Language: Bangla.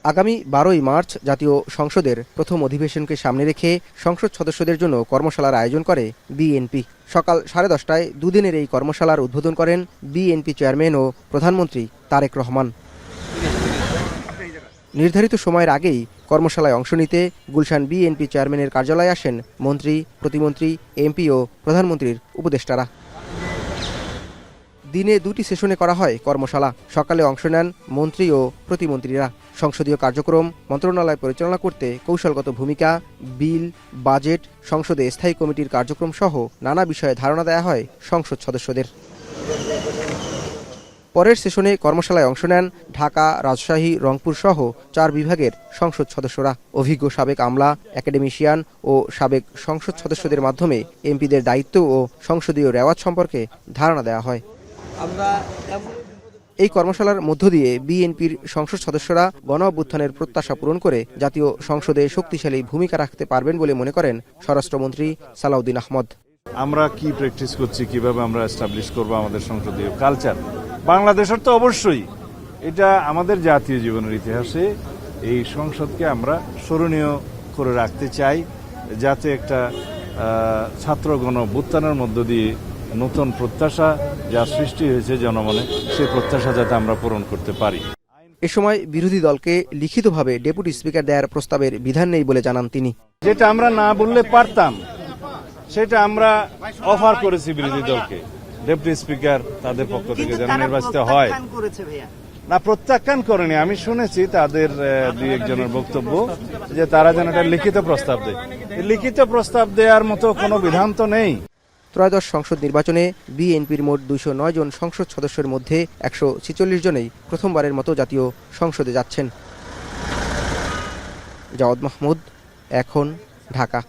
আগামী 12ই মার্চ জাতীয় সংসদের প্রথম অধিবেশনকে সামনে রেখে সংসদ সদস্যদের জন্য কর্মশালার আয়োজন করে বিএনপি। সকাল 10:30টায় দুদিনের এই কর্মশালার উদ্বোধন করেন বিএনপি চেয়ারম্যান ও প্রধানমন্ত্রী তারেক রহমান। নির্ধারিত সময়ের আগেই কর্মশালায় অংশ নিতে গুলশান বিএনপি চেয়ারম্যানের কার্যালয়ে আসেন মন্ত্রী, প্রতিমন্ত্রী, এমপি ও প্রধানমন্ত্রীর উপদেষ্টারা। দিনে 2টি সেশনে করা হয় কর্মশালা। সকালে অংশ নেন মন্ত্রী ও প্রতিমন্ত্রীরা। সংসদীয় কার্যক্রম মন্ত্রণালয় পরিচালনা করতে কৌশলগত ভূমিকা, বিল, বাজেট, সংসদে স্থায়ী কমিটির কার্যক্রম সহ নানা বিষয়ে ধারণা দেওয়া হয় সংসদ সদস্যদের। পরের সেশনে কর্মশালায় অংশ নেন ঢাকা, রাজশাহী, রংপুর সহ 4 বিভাগের সংসদ সদস্যরা। অভিজ্ঞ সাবেক আমলা, একাডেমিশিয়ান ও সাবেক সংসদ সদস্যদের মাধ্যমে এমপিদের দায়িত্ব ও সংসদীয় রেওয়াজ সম্পর্কে ধারণা দেওয়া হয়। এই কর্মশালার মধ্য দিয়ে বিএনপির সংসদ সদস্যরা গণ-অভ্যুত্থানের প্রত্যাশা পূরণ করে জাতীয় সংসদে শক্তিশালী ভূমিকা রাখতে পারবেন বলে মনে করেন স্বরাষ্ট্রমন্ত্রী সালাউদ্দিন আহমদ। আমরা কি প্র্যাকটিস করছি, কিভাবে আমরা এস্টাবলিশ করব আমাদের সংসদীয় কালচার, বাংলাদেশের তো অবশ্যই এটা আমাদের জাতীয় জীবনের ইতিহাসে এই সংসদকে আমরা স্মরণীয় করে রাখতে চাই, যাতে একটা ছাত্র গণ-অভ্যুত্থানের মধ্য দিয়ে নতুন প্রত্যাশা যা সৃষ্টি হয়েছে জনমনে, সেই প্রত্যাশা যাতে আমরা পূরণ করতে পারি। এ সময় বিরোধী দলকে লিখিতভাবে ডেপুটি স্পিকার দেওয়ার প্রস্তাবের বিধান নেই বলে জানান তিনি। যেটা আমরা না বললে পারতাম সেটা আমরা অফার করেছি বিরোধী দলকে। ডেপুটি স্পিকার তাদের পক্ষ থেকে যেন নির্বাচিত হয় না, প্রত্যাখ্যান করেনি। আমি শুনেছি তাদের 2-1 বক্তব্য যে তারা যেন একটা লিখিত প্রস্তাব দেয়। লিখিত প্রস্তাব দেওয়ার মতো কোনো বিধান তো নেই। ত্রয়োদশ সংসদ নির্বাচনে বিএনপির মোট 209 জন সংসদ সদস্যের মধ্যে 146 জনেই প্রথমবারের মতো জাতীয় সংসদে যাচ্ছেন। জাওয়াদ মাহমুদ, এখন, ঢাকা।